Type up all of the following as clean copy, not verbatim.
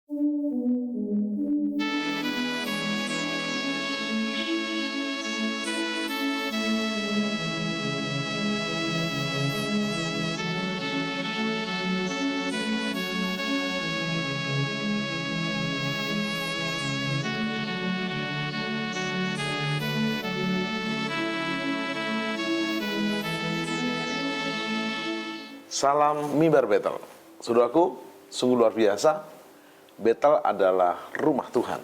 Salam mimbar Betel. Saudaraku, sungguh luar biasa. Betel adalah rumah Tuhan.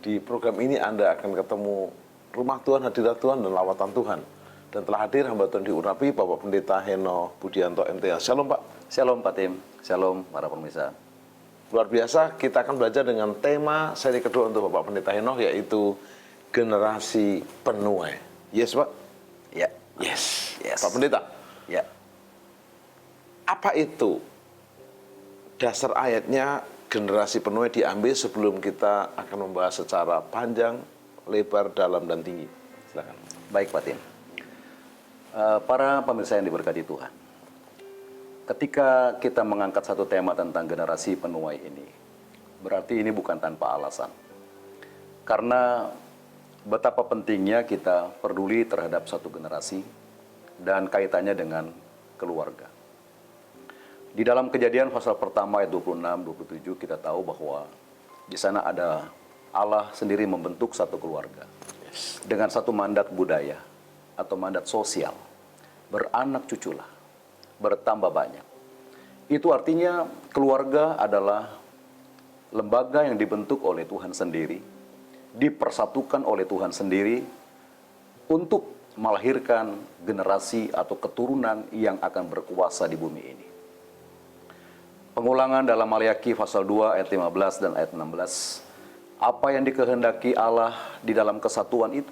Di program ini Anda akan ketemu rumah Tuhan, hadirat Tuhan, dan lawatan Tuhan. Dan telah hadir hamba Tuhan diurapi Bapak Pendeta Heno Budianto MTA. Shalom Pak. Shalom Pak Tim, shalom para pemirsa. Luar biasa, kita akan belajar dengan tema seri kedua untuk Bapak Pendeta Heno, yaitu generasi penuai. Yes Pak? Ya. Yes. Yes. Pak Pendeta? Ya. Apa itu dasar ayatnya generasi penuai diambil sebelum kita akan membahas secara panjang, lebar, dalam, dan tinggi? Silakan. Baik Pak Tim. Para pemirsa yang diberkati Tuhan. Ketika kita mengangkat satu tema tentang generasi penuai ini, berarti ini bukan tanpa alasan. Karena betapa pentingnya kita peduli terhadap satu generasi dan kaitannya dengan keluarga. Di dalam Kejadian pasal pertama ayat 26-27 kita tahu bahwa di sana ada Allah sendiri membentuk satu keluarga dengan satu mandat budaya atau mandat sosial. Beranak cuculah, bertambah banyak. Itu artinya keluarga adalah lembaga yang dibentuk oleh Tuhan sendiri, dipersatukan oleh Tuhan sendiri untuk melahirkan generasi atau keturunan yang akan berkuasa di bumi ini. Pengulangan dalam Maleakhi pasal 2 ayat 15 dan ayat 16. Apa yang dikehendaki Allah di dalam kesatuan itu?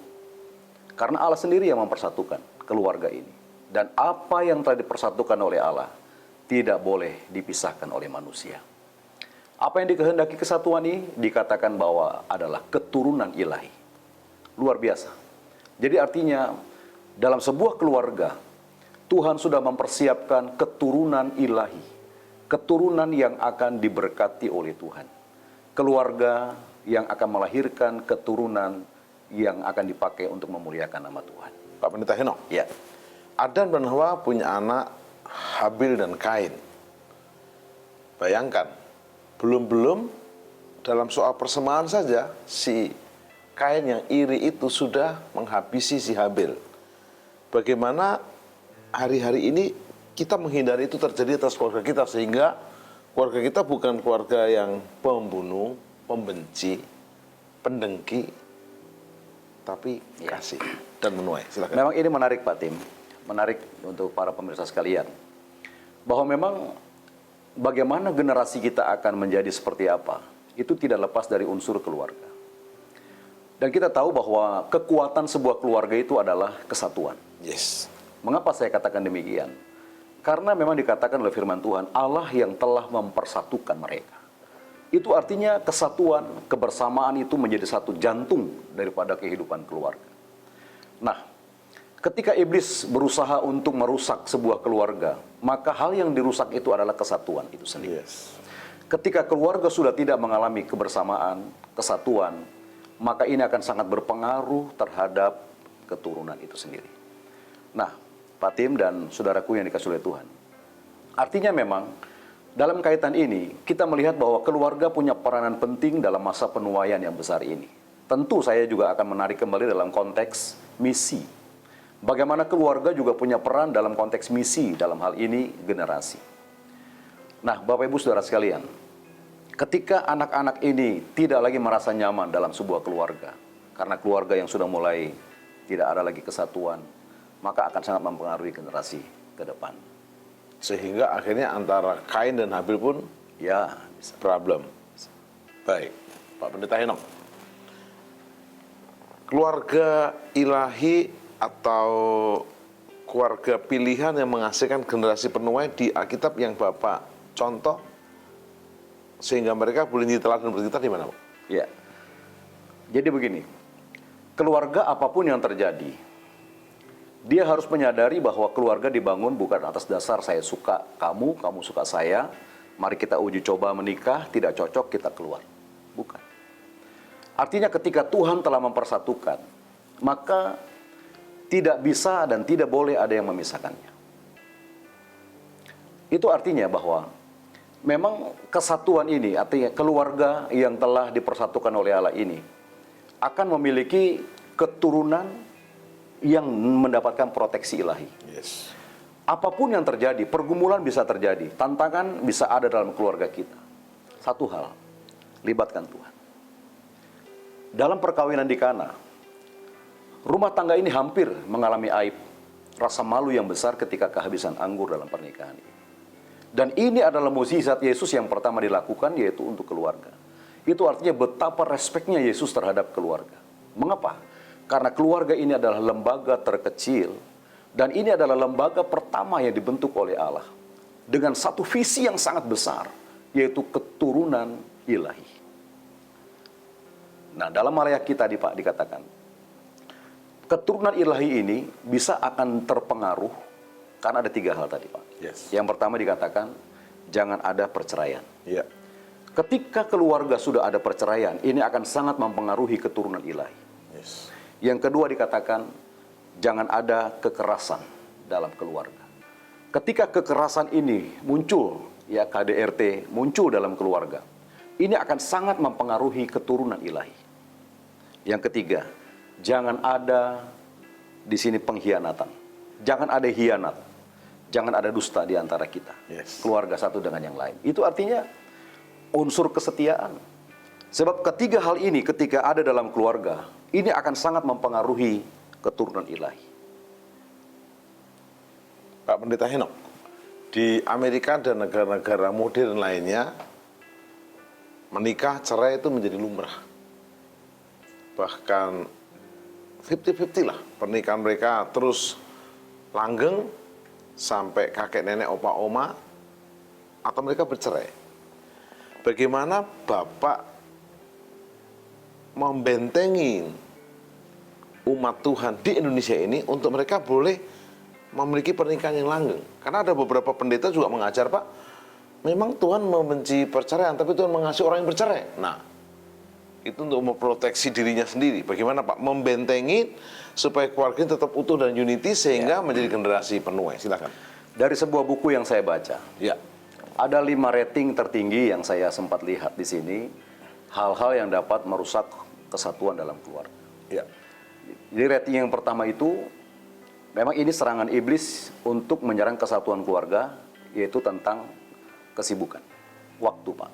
Karena Allah sendiri yang mempersatukan keluarga ini. Dan apa yang telah dipersatukan oleh Allah tidak boleh dipisahkan oleh manusia. Apa yang dikehendaki kesatuan ini dikatakan bahwa adalah keturunan ilahi. Luar biasa. Jadi artinya dalam sebuah keluarga Tuhan sudah mempersiapkan keturunan ilahi. Keturunan yang akan diberkati oleh Tuhan. Keluarga yang akan melahirkan keturunan yang akan dipakai untuk memuliakan nama Tuhan. Pak Pendeta Heno. Ya. Adam dan Hawa punya anak Habil dan Kain. Bayangkan, belum dalam soal persembahan saja, si Kain yang iri itu sudah menghabisi si Habil. Bagaimana hari-hari ini kita menghindari itu terjadi atas keluarga kita, sehingga keluarga kita bukan keluarga yang pembunuh, pembenci, pendengki, tapi kasih dan menuai. Silakan. Memang ini menarik Pak Tim, menarik untuk para pemirsa sekalian, bahwa memang bagaimana generasi kita akan menjadi seperti apa, itu tidak lepas dari unsur keluarga. Dan kita tahu bahwa kekuatan sebuah keluarga itu adalah kesatuan. Yes. Mengapa saya katakan demikian? Karena memang dikatakan oleh firman Tuhan, Allah yang telah mempersatukan mereka. Itu artinya kesatuan, kebersamaan itu menjadi satu jantung daripada kehidupan keluarga. Nah, ketika iblis berusaha untuk merusak sebuah keluarga, maka hal yang dirusak itu adalah kesatuan itu sendiri. Yes. Ketika keluarga sudah tidak mengalami kebersamaan, kesatuan, maka ini akan sangat berpengaruh terhadap keturunan itu sendiri. Nah, Pak Tim dan saudaraku yang dikasihi oleh Tuhan. Artinya memang dalam kaitan ini kita melihat bahwa keluarga punya peranan penting dalam masa penuaian yang besar ini. Tentu saya juga akan menarik kembali dalam konteks misi. Bagaimana keluarga juga punya peran dalam konteks misi, dalam hal ini generasi. Nah, Bapak Ibu Saudara sekalian, ketika anak-anak ini tidak lagi merasa nyaman dalam sebuah keluarga, karena keluarga yang sudah mulai tidak ada lagi kesatuan, maka akan sangat mempengaruhi generasi ke depan. Sehingga akhirnya antara Kain dan Habil pun Ya, bisa. problem. Baik, Pak Pendeta Henok. Keluarga ilahi atau keluarga pilihan yang menghasilkan generasi penuai di Alkitab yang Bapak contoh, sehingga mereka boleh diteladani buat kita di mana, Pak? Ya. Jadi begini, keluarga apapun yang terjadi, dia harus menyadari bahwa keluarga dibangun bukan atas dasar saya suka kamu, kamu suka saya, Mari kita uji coba menikah, tidak cocok kita keluar. Bukan. Artinya ketika Tuhan telah mempersatukan, maka tidak bisa dan tidak boleh ada yang memisahkannya. Itu artinya bahwa memang kesatuan ini, artinya keluarga yang telah dipersatukan oleh Allah ini, akan memiliki keturunan yang mendapatkan proteksi ilahi. Yes. Apapun yang terjadi, pergumulan bisa terjadi, tantangan bisa ada dalam keluarga kita. Satu hal, libatkan Tuhan. Dalam perkawinan di Kana, rumah tangga ini hampir mengalami aib, rasa malu yang besar ketika kehabisan anggur dalam pernikahan ini. Dan ini adalah mukjizat Yesus yang pertama dilakukan, yaitu untuk keluarga. Itu artinya betapa respeknya Yesus terhadap keluarga. Mengapa? Karena keluarga ini adalah lembaga terkecil, dan ini adalah lembaga pertama yang dibentuk oleh Allah dengan satu visi yang sangat besar, yaitu keturunan ilahi. Nah, dalam ayat kita dikatakan, keturunan ilahi ini bisa akan terpengaruh karena ada 3 hal tadi, Pak. Yes. Yang pertama dikatakan, jangan ada perceraian. Ya. Ketika keluarga sudah ada perceraian, ini akan sangat mempengaruhi keturunan ilahi. Yes. Yang kedua dikatakan, jangan ada kekerasan dalam keluarga. Ketika kekerasan ini muncul, ya KDRT muncul dalam keluarga, ini akan sangat mempengaruhi keturunan ilahi. Yang ketiga, jangan ada di sini pengkhianatan. Jangan ada hianat. Jangan ada dusta di antara kita. Yes. Keluarga satu dengan yang lain. Itu artinya unsur kesetiaan. Sebab ketiga hal ini ketika ada dalam keluarga, ini akan sangat mempengaruhi keturunan ilahi. Pak Pendeta Henok, di Amerika dan negara-negara modern lainnya, menikah cerai itu menjadi lumrah. Bahkan 50-50 lah, pernikahan mereka terus langgeng sampai kakek nenek opa oma, atau mereka bercerai. Bagaimana Bapak membentengi umat Tuhan di Indonesia ini untuk mereka boleh memiliki pernikahan yang langgeng? Karena ada beberapa pendeta juga mengajar, Pak, memang Tuhan membenci perceraian, tapi Tuhan mengasihi orang yang bercerai. Nah, itu untuk memproteksi dirinya sendiri. Bagaimana Pak membentengi supaya keluarga tetap utuh dan unity sehingga menjadi generasi penuai? Silakan. Dari sebuah buku yang saya baca, Ya. ada 5 rating tertinggi yang saya sempat lihat di sini, hal-hal yang dapat merusak kesatuan dalam keluarga. Ya. Jadi rating yang pertama itu, memang ini serangan iblis untuk menyerang kesatuan keluarga, yaitu tentang kesibukan. Waktu, Pak.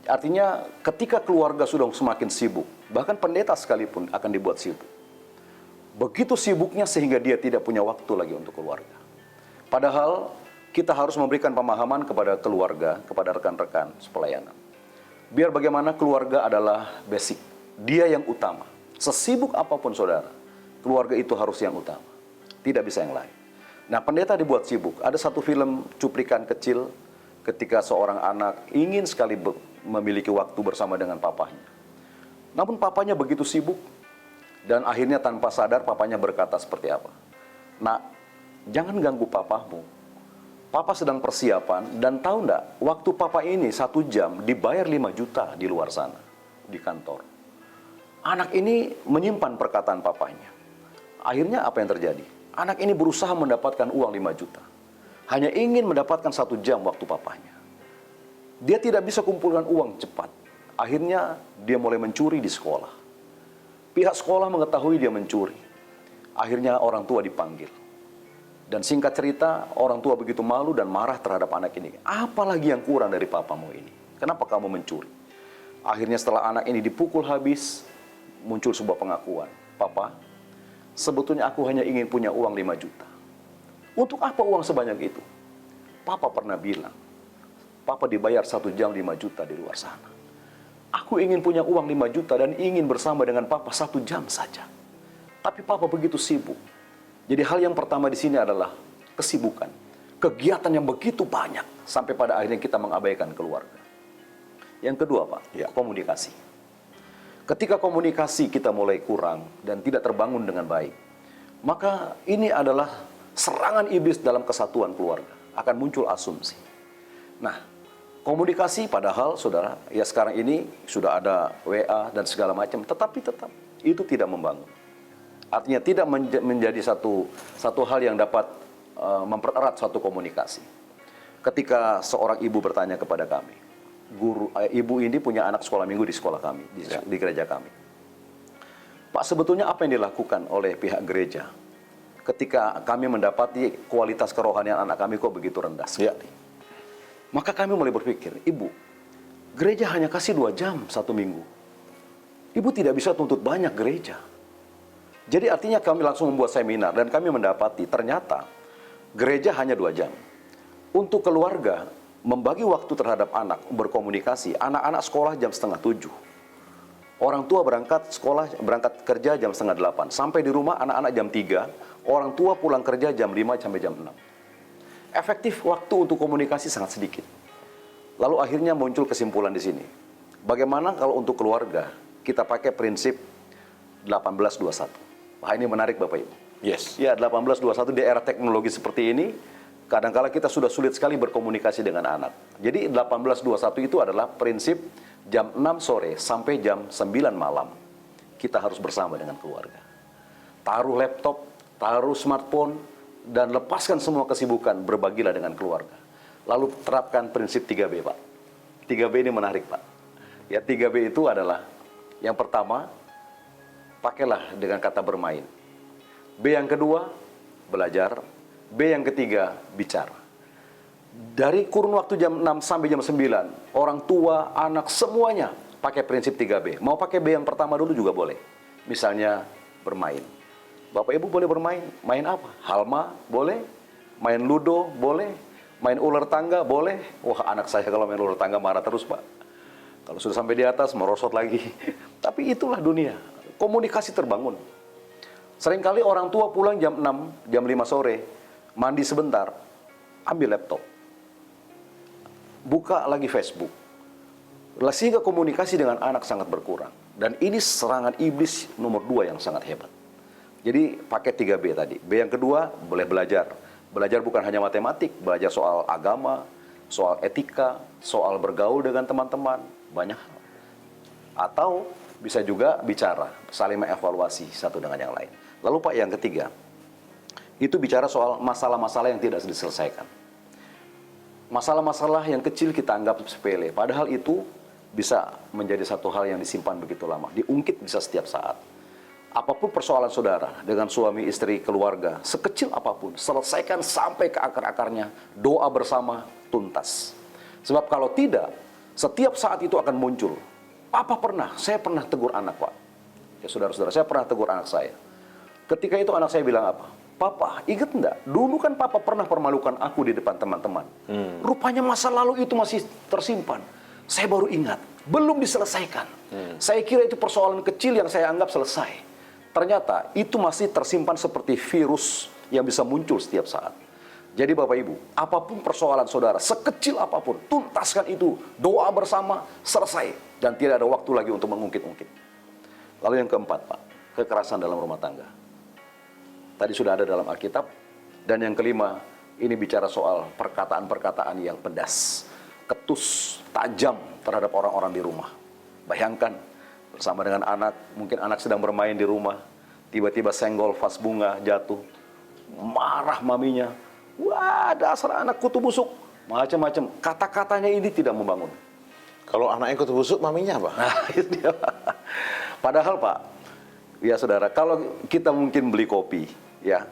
Artinya ketika keluarga sudah semakin sibuk, bahkan pendeta sekalipun akan dibuat sibuk. Begitu sibuknya sehingga dia tidak punya waktu lagi untuk keluarga. Padahal kita harus memberikan pemahaman kepada keluarga, kepada rekan-rekan sepelayanan. Biar bagaimana keluarga adalah basic, dia yang utama. Sesibuk apapun saudara, keluarga itu harus yang utama. Tidak bisa yang lain. Nah, pendeta dibuat sibuk. Ada satu film cuplikan kecil ketika seorang anak ingin sekali memiliki waktu bersama dengan papahnya. Namun papanya begitu sibuk, dan akhirnya tanpa sadar papanya berkata seperti apa? Nak, jangan ganggu papahmu. Papa sedang persiapan, dan tahu enggak, waktu papa ini 1 jam dibayar 5 juta di luar sana, di kantor. Anak ini menyimpan perkataan papanya. Akhirnya apa yang terjadi? Anak ini berusaha mendapatkan uang 5 juta. Hanya ingin mendapatkan 1 jam waktu papanya. Dia tidak bisa kumpulkan uang cepat. Akhirnya dia mulai mencuri di sekolah. Pihak sekolah mengetahui dia mencuri. Akhirnya orang tua dipanggil. Dan singkat cerita, orang tua begitu malu dan marah terhadap anak ini. Apalagi yang kurang dari papamu ini? Kenapa kamu mencuri? Akhirnya setelah anak ini dipukul habis, muncul sebuah pengakuan. Papa, sebetulnya aku hanya ingin punya uang 5 juta. Untuk apa uang sebanyak itu? Papa pernah bilang, Papa dibayar 1 jam 5 juta di luar sana. Aku ingin punya uang 5 juta dan ingin bersama dengan Papa 1 jam saja. Tapi Papa begitu sibuk. Jadi hal yang pertama di sini adalah kesibukan. Kegiatan yang begitu banyak sampai pada akhirnya kita mengabaikan keluarga. Yang kedua, Pak, komunikasi. Ketika komunikasi kita mulai kurang dan tidak terbangun dengan baik, maka ini adalah serangan iblis dalam kesatuan keluarga. Akan muncul asumsi. Nah, Komunikasi padahal saudara, ya sekarang ini sudah ada WA dan segala macam, tetapi tetap itu tidak membangun. Artinya tidak menjadi satu hal yang dapat mempererat suatu komunikasi. Ketika seorang ibu bertanya kepada kami, ibu ini punya anak sekolah minggu di sekolah kami, di gereja kami. Pak, sebetulnya apa yang dilakukan oleh pihak gereja ketika kami mendapati kualitas kerohanian anak kami kok begitu rendah sekali? Maka kami mulai berpikir, Ibu, gereja hanya kasih 2 jam 1 minggu. Ibu tidak bisa tuntut banyak gereja. Jadi artinya kami langsung membuat seminar dan kami mendapati ternyata gereja hanya 2 jam. Untuk keluarga, membagi waktu terhadap anak, berkomunikasi, anak-anak sekolah jam 6:30. Orang tua berangkat kerja jam 7:30. Sampai di rumah anak-anak jam 3, orang tua pulang kerja jam 5 sampai jam 6. Efektif waktu untuk komunikasi sangat sedikit. Lalu akhirnya muncul kesimpulan di sini. Bagaimana kalau untuk keluarga kita pakai prinsip 18-21? Wah, ini menarik Bapak Ibu. Yes. Ya, 18-21 di era teknologi seperti ini, kadangkala kita sudah sulit sekali berkomunikasi dengan anak. Jadi 18-21 itu adalah prinsip jam 6 sore sampai jam 9 malam. Kita harus bersama dengan keluarga. Taruh laptop, taruh smartphone, dan lepaskan semua kesibukan, berbagilah dengan keluarga. Lalu terapkan prinsip 3B, Pak. 3B ini menarik, Pak. Ya, 3B itu adalah, yang pertama, pakailah dengan kata bermain. B yang kedua, belajar. B yang ketiga, bicara. Dari kurun waktu jam 6 sampai jam 9, orang tua, anak, semuanya pakai prinsip 3B. Mau pakai B yang pertama dulu juga boleh. Misalnya, bermain. Bapak Ibu boleh bermain. Main apa? Halma, boleh. Main ludo, boleh. Main ular tangga, boleh. Wah, anak saya kalau main ular tangga marah terus, Pak. Kalau sudah sampai di atas, merosot lagi. Tapi itulah dunia. Komunikasi terbangun. Seringkali orang tua pulang jam 6, jam 5 sore, mandi sebentar, ambil laptop. Buka lagi Facebook. Sehingga komunikasi dengan anak sangat berkurang. Dan ini serangan iblis nomor 2 yang sangat hebat. Jadi pakai 3B tadi. B yang kedua, boleh belajar. Belajar bukan hanya matematik, belajar soal agama, soal etika, soal bergaul dengan teman-teman, banyak hal. Atau bisa juga bicara, saling mengevaluasi satu dengan yang lain. Lalu Pak, yang ketiga, itu bicara soal masalah-masalah yang tidak diselesaikan. Masalah-masalah yang kecil kita anggap sepele, padahal itu bisa menjadi satu hal yang disimpan begitu lama, diungkit bisa setiap saat. Apapun persoalan saudara dengan suami, istri, keluarga, sekecil apapun, selesaikan sampai ke akar-akarnya, doa bersama, tuntas. Sebab kalau tidak, setiap saat itu akan muncul. Saya pernah tegur anak, Pak. Ya saudara-saudara, saya pernah tegur anak saya. Ketika itu anak saya bilang apa? Papa, ingat enggak? Dulu kan Papa pernah permalukan aku di depan teman-teman. Rupanya masa lalu itu masih tersimpan. Saya baru ingat, belum diselesaikan. Saya kira itu persoalan kecil yang saya anggap selesai. Ternyata itu masih tersimpan seperti virus yang bisa muncul setiap saat. Jadi Bapak Ibu, apapun persoalan saudara, sekecil apapun, tuntaskan itu. Doa bersama, selesai. Dan tidak ada waktu lagi untuk mengungkit-ungkit. Lalu yang keempat, Pak, kekerasan dalam rumah tangga. Tadi sudah ada dalam Alkitab. Dan yang kelima, ini bicara soal perkataan-perkataan yang pedas, ketus, tajam terhadap orang-orang di rumah. Bayangkan, bersama dengan anak, mungkin anak sedang bermain di rumah, tiba-tiba senggol vas bunga jatuh, marah maminya, wah dasar anak kutu busuk, macam-macam. Kata-katanya ini tidak membangun. Kalau anaknya kutu busuk, maminya apa? Nah, itu dia. Padahal Pak, ya saudara, kalau kita mungkin beli kopi, ya,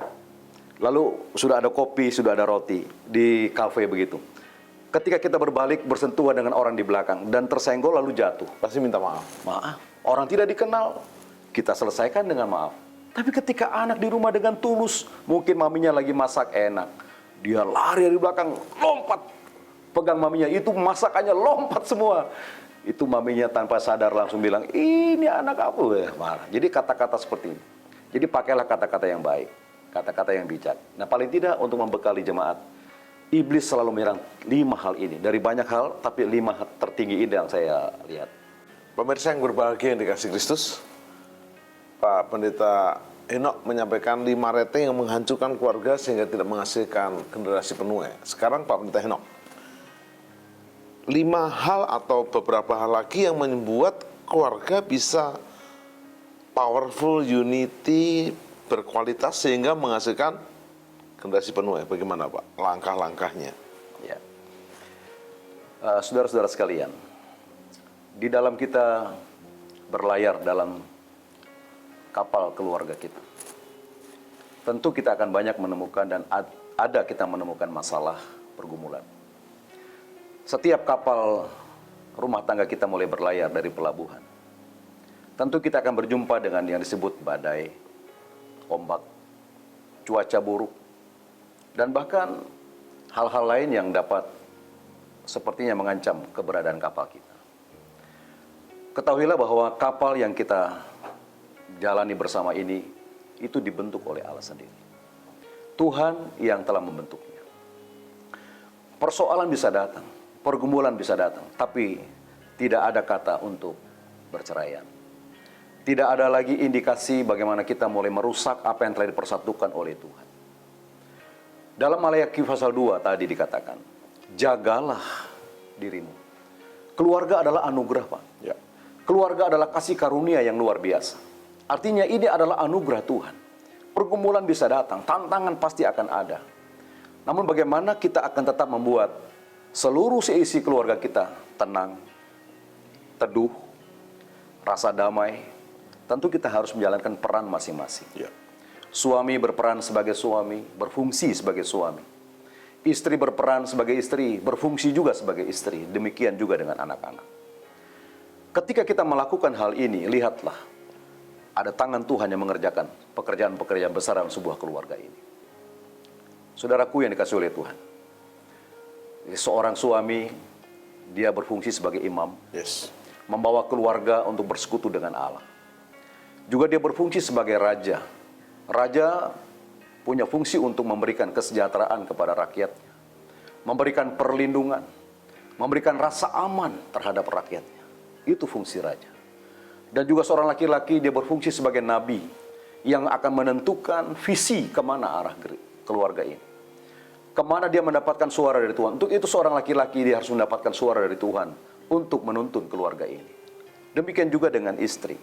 lalu sudah ada kopi, sudah ada roti di kafe begitu. Ketika kita berbalik bersentuhan dengan orang di belakang dan tersenggol lalu jatuh, Pasti minta maaf. maaf. Orang tidak dikenal, kita selesaikan dengan maaf. Tapi ketika anak di rumah dengan tulus, mungkin maminya lagi masak enak, dia lari dari belakang, lompat, pegang maminya, itu masakannya lompat semua. Itu maminya tanpa sadar langsung bilang, ini anak aku, marah. Jadi kata-kata seperti ini. Jadi pakailah kata-kata yang baik, kata-kata yang bijak. Nah paling tidak untuk membekali jemaat, iblis selalu menyerang 5 hal ini. Dari banyak hal, tapi 5 tertinggi ini yang saya lihat. Pemirsa yang berbahagia yang dikasih Kristus, Pak Pendeta Henok menyampaikan 5 rating yang menghancurkan keluarga sehingga tidak menghasilkan generasi penuh. Sekarang Pak Pendeta Henok, 5 hal atau beberapa hal lagi yang membuat keluarga bisa powerful, unity, berkualitas sehingga menghasilkan generasi penuh. Bagaimana Pak langkah-langkahnya? Ya. Saudara-saudara sekalian, di dalam kita berlayar dalam kapal keluarga kita, tentu kita akan banyak menemukan dan ada kita menemukan masalah pergumulan. Setiap kapal rumah tangga kita mulai berlayar dari pelabuhan, tentu kita akan berjumpa dengan yang disebut badai, ombak, cuaca buruk, dan bahkan hal-hal lain yang dapat sepertinya mengancam keberadaan kapal kita. Ketahuilah bahwa kapal yang kita jalani bersama ini itu dibentuk oleh Allah sendiri. Tuhan yang telah membentuknya. Persoalan bisa datang, pergumulan bisa datang, tapi tidak ada kata untuk berceraian. Tidak ada lagi indikasi bagaimana kita mulai merusak apa yang telah dipersatukan oleh Tuhan. Dalam Maleakhi pasal 2 tadi dikatakan, jagalah dirimu. Keluarga adalah anugerah, Pak. Ya. Keluarga adalah kasih karunia yang luar biasa. Artinya ini adalah anugerah Tuhan. Pergumulan bisa datang, tantangan pasti akan ada. Namun bagaimana kita akan tetap membuat seluruh seisi keluarga kita tenang, teduh, rasa damai. Tentu kita harus menjalankan peran masing-masing. Ya. Suami berperan sebagai suami, berfungsi sebagai suami. Istri berperan sebagai istri, berfungsi juga sebagai istri. Demikian juga dengan anak-anak. Ketika kita melakukan hal ini, lihatlah, ada tangan Tuhan yang mengerjakan pekerjaan-pekerjaan besar dalam sebuah keluarga ini. Saudaraku yang dikasihi oleh Tuhan, seorang suami, dia berfungsi sebagai imam, Yes. membawa keluarga untuk bersekutu dengan Allah. Juga dia berfungsi sebagai raja. Raja punya fungsi untuk memberikan kesejahteraan kepada rakyatnya, memberikan perlindungan, memberikan rasa aman terhadap rakyatnya. Itu fungsi raja. Dan juga seorang laki-laki, dia berfungsi sebagai nabi yang akan menentukan visi kemana arah keluarga ini. Kemana dia mendapatkan suara dari Tuhan. Untuk itu seorang laki-laki dia harus mendapatkan suara dari Tuhan untuk menuntun keluarga ini. Demikian juga dengan istri.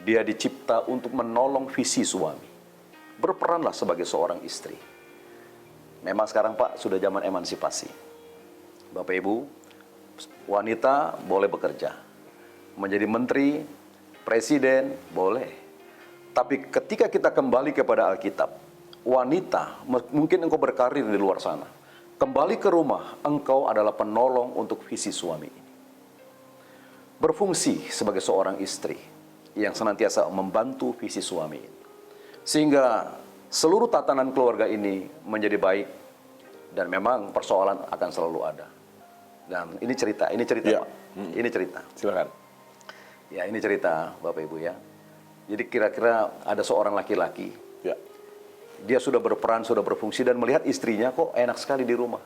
Dia dicipta untuk menolong visi suami. Berperanlah sebagai seorang istri. Memang sekarang Pak sudah zaman emansipasi. Bapak Ibu, wanita boleh bekerja. Menjadi menteri, presiden, boleh. Tapi ketika kita kembali kepada Alkitab, wanita, mungkin engkau berkarir di luar sana. Kembali ke rumah, engkau adalah penolong untuk visi suami ini. Berfungsi sebagai seorang istri yang senantiasa membantu visi suami ini. Sehingga seluruh tatanan keluarga ini menjadi baik. Dan memang persoalan akan selalu ada. Dan ini cerita Ya. Pak. Ini cerita. Silakan. Ya, ini cerita Bapak Ibu ya. Jadi kira-kira ada seorang laki-laki, Ya. dia sudah berperan, sudah berfungsi dan melihat istrinya kok enak sekali di rumah.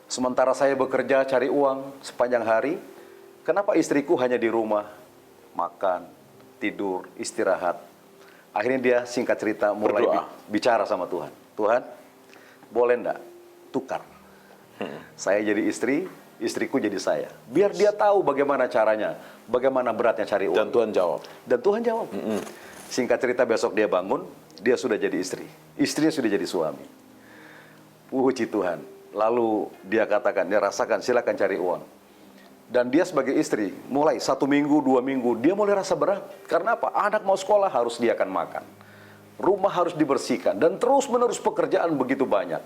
Sementara saya bekerja cari uang sepanjang hari, kenapa istriku hanya di rumah makan, tidur, istirahat. Akhirnya dia singkat cerita mulai Berdoa. bicara sama Tuhan. Tuhan, boleh enggak tukar? Saya jadi istri, istriku jadi saya. Biar dia tahu bagaimana caranya, bagaimana beratnya cari uang. Dan Tuhan jawab. Dan Tuhan jawab. Singkat cerita besok dia bangun, dia sudah jadi istri. Istrinya sudah jadi suami. Puji Tuhan. Lalu dia katakan, dia rasakan, silakan cari uang. Dan dia sebagai istri, mulai 1 minggu, 2 minggu, dia mulai rasa berat. Karena apa? Anak mau sekolah harus diakan makan. Rumah harus dibersihkan. Dan terus-menerus pekerjaan begitu banyak.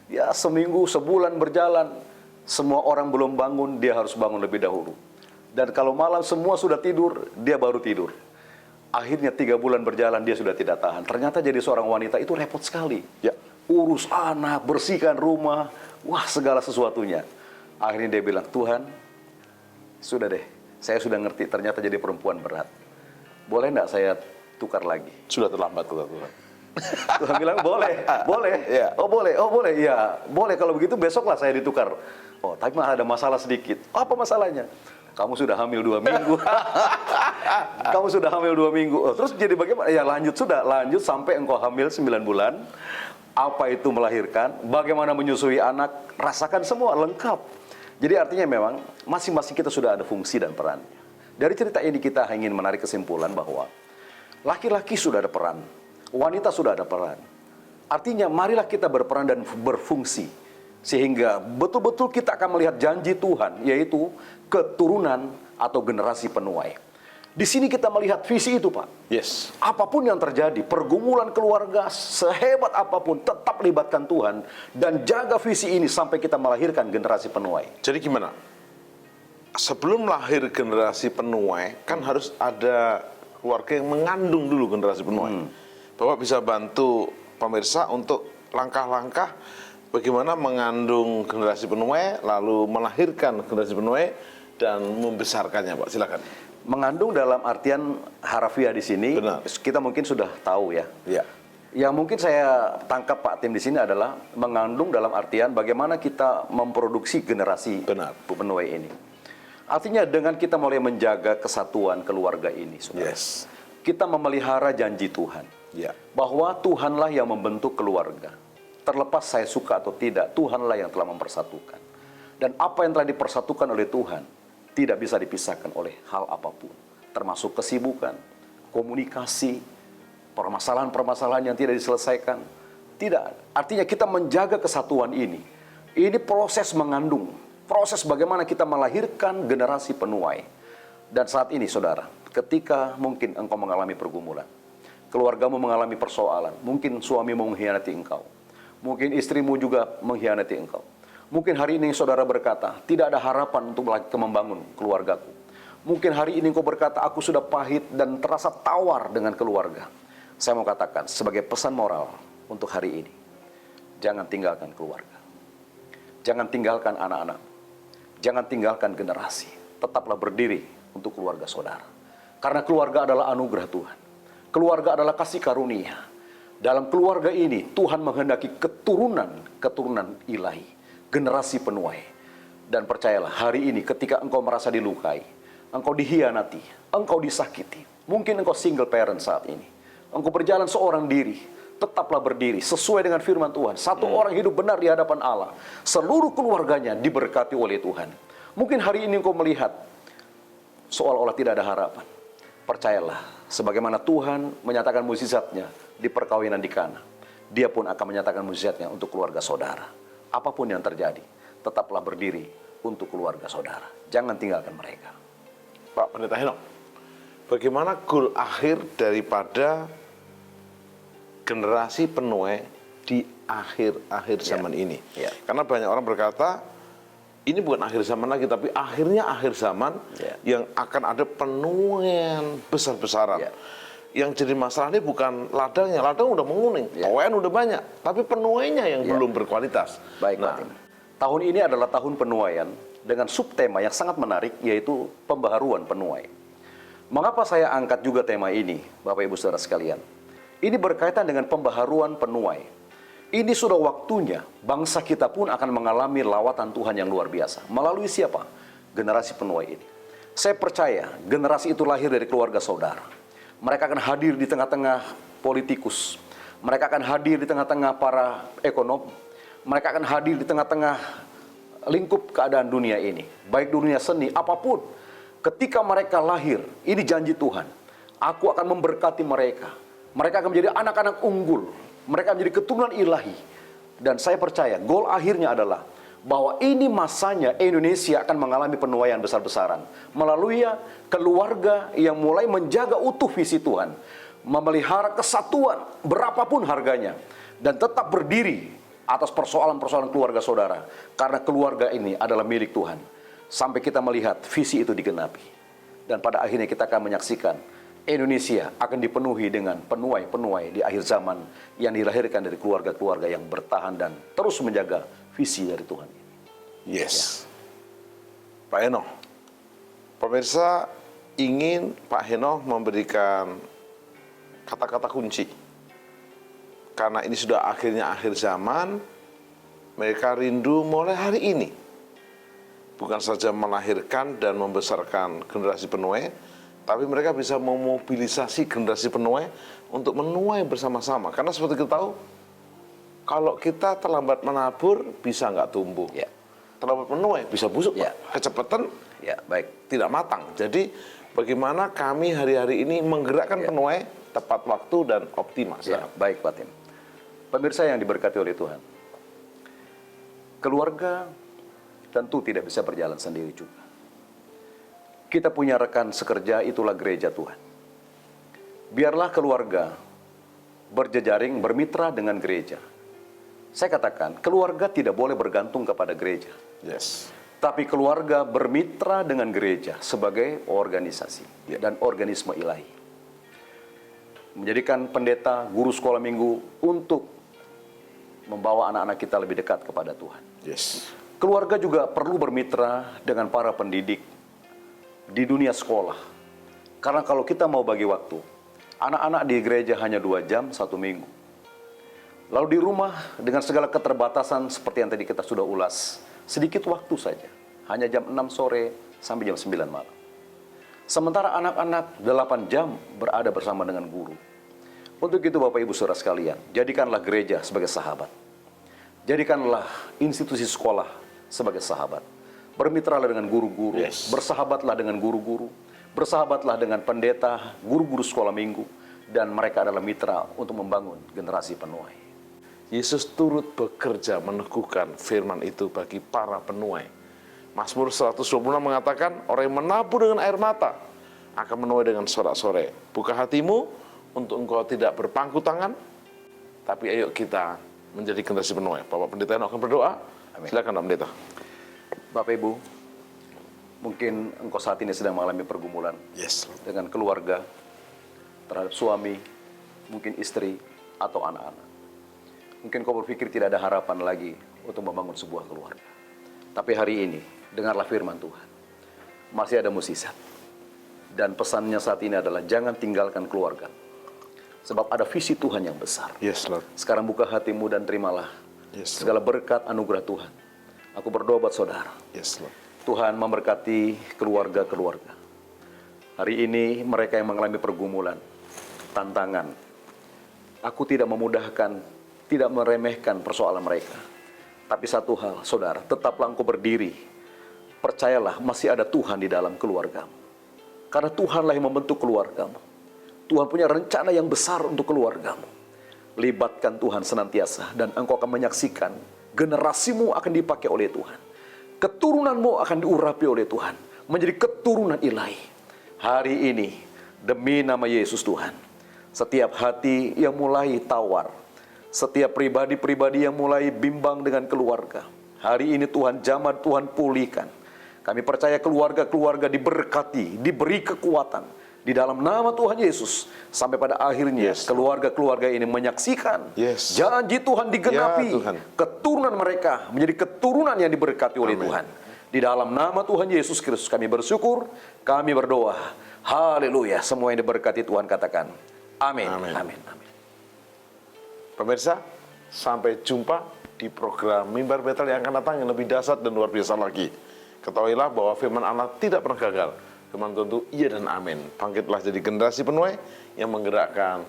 Ya seminggu, sebulan berjalan, semua orang belum bangun, dia harus bangun lebih dahulu. Dan kalau malam semua sudah tidur, dia baru tidur. Akhirnya 3 bulan berjalan, dia sudah tidak tahan. Ternyata jadi seorang wanita itu repot sekali. Ya. Urus anak, bersihkan rumah, wah segala sesuatunya. Akhirnya dia bilang, Tuhan, sudah deh, saya sudah ngerti ternyata jadi perempuan berat. Boleh enggak saya tukar lagi? Sudah terlambat kata Tuhan. Tuhan bilang, boleh, boleh. Ya. Oh boleh, ya. Boleh kalau begitu besoklah saya ditukar. Oh tapi ada masalah sedikit. Oh, apa masalahnya? Kamu sudah hamil 2 minggu. Kamu sudah hamil 2 minggu. Oh, terus jadi bagaimana? Ya lanjut sampai engkau hamil 9 bulan. Apa itu melahirkan? Bagaimana menyusui anak? Rasakan semua lengkap. Jadi artinya memang masing-masing kita sudah ada fungsi dan perannya. Dari cerita ini kita ingin menarik kesimpulan bahwa laki-laki sudah ada peran, wanita sudah ada peran. Artinya marilah kita berperan dan berfungsi. Sehingga betul-betul kita akan melihat janji Tuhan, yaitu keturunan atau generasi penuai. Di sini kita melihat visi itu, Pak. Yes. Apapun yang terjadi, pergumulan keluarga sehebat apapun, tetap libatkan Tuhan dan jaga visi ini sampai kita melahirkan generasi penuai. Jadi gimana? Sebelum lahir generasi penuai, kan harus ada keluarga yang mengandung dulu generasi penuai. Bapak bisa bantu pemirsa untuk langkah-langkah bagaimana mengandung generasi penuai, lalu melahirkan generasi penuai dan membesarkannya, Pak. Silakan. Mengandung dalam artian harafiah di sini, Benar. kita mungkin sudah tahu ya. Ya. Yang mungkin saya tangkap Pak Tim di sini adalah mengandung dalam artian bagaimana kita memproduksi generasi Benar. penuai ini. Artinya dengan kita mulai menjaga kesatuan keluarga ini, saudara. Yes. Kita memelihara janji Tuhan. Ya. Bahwa Tuhanlah yang membentuk keluarga. Terlepas saya suka atau tidak, Tuhanlah yang telah mempersatukan. Dan apa yang telah dipersatukan oleh Tuhan tidak bisa dipisahkan oleh hal apapun. Termasuk kesibukan, komunikasi, permasalahan-permasalahan yang tidak diselesaikan. Tidak. Artinya kita menjaga kesatuan ini. Ini proses mengandung. Proses bagaimana kita melahirkan generasi penuai. Dan saat ini, saudara, ketika mungkin engkau mengalami pergumulan, keluargamu mengalami persoalan, mungkin suamimu mengkhianati engkau, mungkin istrimu juga mengkhianati engkau. Mungkin hari ini saudara berkata, tidak ada harapan untuk lagi membangun keluargaku. Mungkin hari ini engkau berkata, aku sudah pahit dan terasa tawar dengan keluarga. Saya mau katakan, sebagai pesan moral untuk hari ini, jangan tinggalkan keluarga. Jangan tinggalkan anak-anak. Jangan tinggalkan generasi. Tetaplah berdiri untuk keluarga saudara. Karena keluarga adalah anugerah Tuhan. Keluarga adalah kasih karunia. Dalam keluarga ini, Tuhan menghendaki keturunan ilahi. Generasi penuai. Dan percayalah, hari ini ketika engkau merasa dilukai, engkau dihianati, engkau disakiti, mungkin engkau single parent saat ini, engkau berjalan seorang diri, tetaplah berdiri sesuai dengan firman Tuhan. Satu orang hidup benar di hadapan Allah, seluruh keluarganya diberkati oleh Tuhan. Mungkin hari ini engkau melihat seolah-olah tidak ada harapan. Percayalah, sebagaimana Tuhan menyatakan mukjizatnya di perkawinan di Kana, Dia pun akan menyatakan mukjizatnya untuk keluarga saudara. Apapun yang terjadi, tetaplah berdiri untuk keluarga saudara. Jangan tinggalkan mereka. Pak Pendeta Henok, bagaimana goal akhir daripada generasi penuai di akhir-akhir zaman ini? Ya. Karena banyak orang berkata, ini bukan akhir zaman lagi, tapi akhirnya akhir zaman yang akan ada penuaian besar-besaran. Ya. Yang jadi masalah ini bukan ladangnya, ladang udah menguning, tuayan udah banyak, tapi penuainya yang belum berkualitas. Baik, Pak Tim. Tahun ini adalah tahun penuaian dengan subtema yang sangat menarik, yaitu pembaharuan penuai. Mengapa saya angkat juga tema ini, Bapak Ibu Saudara sekalian? Ini berkaitan dengan pembaharuan penuai. Ini sudah waktunya bangsa kita pun akan mengalami lawatan Tuhan yang luar biasa. Melalui siapa? Generasi penuai ini. Saya percaya generasi itu lahir dari keluarga saudara. Mereka akan hadir di tengah-tengah politikus. Mereka akan hadir di tengah-tengah para ekonom. Mereka akan hadir di tengah-tengah lingkup keadaan dunia ini. Baik dunia seni, apapun. Ketika mereka lahir, ini janji Tuhan. Aku akan memberkati mereka. Mereka akan menjadi anak-anak unggul. Mereka menjadi keturunan ilahi. Dan saya percaya, goal akhirnya adalah bahwa ini masanya Indonesia akan mengalami penuaian besar-besaran melalui keluarga yang mulai menjaga utuh visi Tuhan, memelihara kesatuan berapapun harganya, dan tetap berdiri atas persoalan-persoalan keluarga saudara, karena keluarga ini adalah milik Tuhan, sampai kita melihat visi itu digenapi. Dan pada akhirnya kita akan menyaksikan Indonesia akan dipenuhi dengan penuai-penuai di akhir zaman yang dilahirkan dari keluarga-keluarga yang bertahan dan terus menjaga visi dari Tuhan. Yes. Pak Heno, pemirsa ingin Pak Heno memberikan kata-kata kunci. Karena ini sudah akhirnya akhir zaman, mereka rindu mulai hari ini. Bukan saja melahirkan dan membesarkan generasi penuai, tapi mereka bisa memobilisasi generasi penuai untuk menuai bersama-sama. Karena seperti kita tahu, kalau kita terlambat menabur, bisa nggak tumbuh. Ya. terlalu penuh bisa busuk, Ya. Pak. Kecepatan Ya, baik. tidak matang. Jadi bagaimana kami hari-hari ini menggerakkan penuai tepat waktu dan optimal. Ya, baik Pak Tim. Pemirsa yang diberkati oleh Tuhan, keluarga tentu tidak bisa berjalan sendiri juga. Kita punya rekan sekerja, itulah gereja Tuhan. Biarlah keluarga berjejaring, bermitra dengan gereja. Saya katakan, keluarga tidak boleh bergantung kepada gereja. Yes. Tapi keluarga bermitra dengan gereja sebagai organisasi dan organisme ilahi. Menjadikan pendeta, guru sekolah minggu untuk membawa anak-anak kita lebih dekat kepada Tuhan. Yes. Keluarga juga perlu bermitra dengan para pendidik di dunia sekolah. Karena kalau kita mau bagi waktu, anak-anak di gereja hanya 2 jam 1 minggu. Lalu di rumah dengan segala keterbatasan seperti yang tadi kita sudah ulas, sedikit waktu saja, hanya jam 6 sore sampai jam 9 malam. Sementara anak-anak 8 jam berada bersama dengan guru. Untuk itu Bapak Ibu Saudara sekalian, jadikanlah gereja sebagai sahabat. Jadikanlah institusi sekolah sebagai sahabat. Bermitralah dengan guru-guru, Yes. bersahabatlah dengan guru-guru, bersahabatlah dengan pendeta, guru-guru sekolah minggu, dan mereka adalah mitra untuk membangun generasi penuai. Yesus turut bekerja meneguhkan firman itu bagi para penuai. Mazmur 126 mengatakan, orang yang menabur dengan air mata akan menuai dengan sorak-sorai. Buka hatimu untuk engkau tidak berpangku tangan, tapi ayo kita menjadi generasi penuai. Bapak Pendeta yang akan berdoa. Amin. Silakan Pak Pendeta. Bapak Ibu, mungkin engkau saat ini sedang mengalami pergumulan Yes. dengan keluarga, terhadap suami, mungkin istri, atau anak-anak. Mungkin kau berpikir tidak ada harapan lagi untuk membangun sebuah keluarga. Tapi hari ini, dengarlah firman Tuhan. Masih ada mukjizat. Dan pesannya saat ini adalah jangan tinggalkan keluarga. Sebab ada visi Tuhan yang besar. Yes, Lord. Sekarang buka hatimu dan terimalah Yes, Lord. segala berkat anugerah Tuhan. Aku berdoa buat saudara. Yes, Lord. Tuhan memberkati keluarga-keluarga. Hari ini mereka yang mengalami pergumulan, tantangan. Aku tidak memudahkan, tidak meremehkan persoalan mereka. Tapi satu hal, saudara, tetaplah engkau berdiri. Percayalah, masih ada Tuhan di dalam keluargamu. Karena Tuhanlah yang membentuk keluargamu. Tuhan punya rencana yang besar untuk keluargamu. Libatkan Tuhan senantiasa, dan engkau akan menyaksikan generasimu akan dipakai oleh Tuhan. Keturunanmu akan diurapi oleh Tuhan, menjadi keturunan ilahi. Hari ini, demi nama Yesus Tuhan, setiap hati yang mulai tawar, setiap pribadi-pribadi yang mulai bimbang dengan keluarga, hari ini Tuhan jamah, Tuhan pulihkan. Kami percaya keluarga-keluarga diberkati, diberi kekuatan di dalam nama Tuhan Yesus. Sampai pada akhirnya Yes. keluarga-keluarga ini menyaksikan Yes. janji Tuhan digenapi. Ya, Tuhan. Keturunan mereka menjadi keturunan yang diberkati oleh Amin. Tuhan. Di dalam nama Tuhan Yesus Kristus kami bersyukur, kami berdoa. Haleluya. Semua yang diberkati Tuhan katakan amin. Amin. Amin. Amin. Pemirsa, sampai jumpa di program Mimbar Betel yang akan datang yang lebih dahsyat dan luar biasa lagi. Ketahuilah bahwa firman Allah tidak pernah gagal. Firman tentu iya dan amin. Bangkitlah jadi generasi penuai yang menggerakkan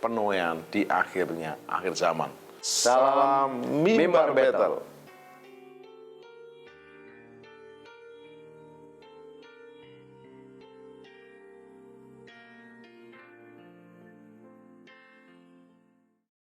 penuaian di akhir zaman. Salam Mimbar Betel.